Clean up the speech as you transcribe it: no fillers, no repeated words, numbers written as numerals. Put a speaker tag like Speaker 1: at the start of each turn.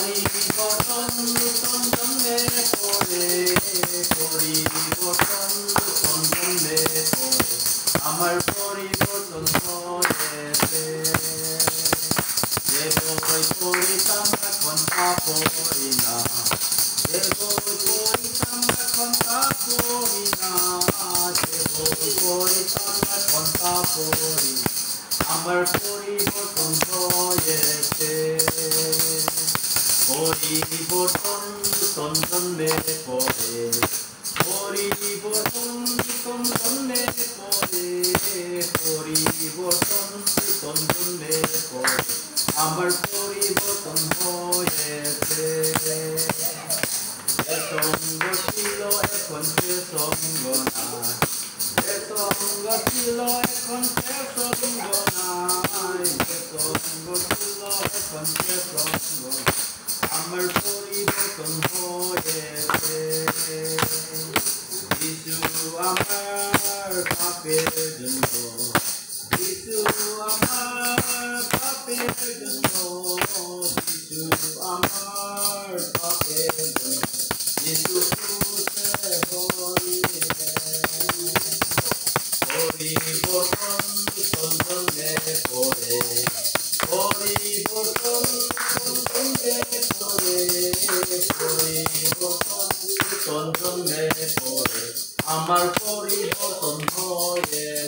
Speaker 1: পরিবর্তন নূতন জন্মে পড়ে পরিবর্তন নূতন জন্মে পড়ে আমার পরিবর্তন হয়েছে যে বই পড়িতাম এখন তা পড়ি না যে বই পড়িতাম এখন তা পড়ি না যে বই পড়িতাম এখন তা পড়ি আমার পরিবর্তন হয়েছে পরিবর্তন নূতন জন্মে পড়ে পরিবর্তন নূতন জন্মে পড়ে পরিবর্তন নূতন জন্মে পড়ে আমার পরিবর্তন হয়েছে যে সঙ্গ ছিল এখন সে সঙ্গ নাই যে সঙ্গ ছিল এখন সে সঙ্গ নাই যে সঙ্গ ছিল এখন সে সঙ্গ আমার পরিবর্তন হয়েছে যিশু আমার পাপের জন্য যিশু আমার পাপের জন্য যিশু আমার পাপের জন্য যিশু ক্রুশে পরিবর্তন নূতন জন্মে পড়ে পরিবর্তন নূতন জন্মে পড়ে পরিবর্তন নূতন জন্মে পড়ে আমার পরিবর্তন হয়ে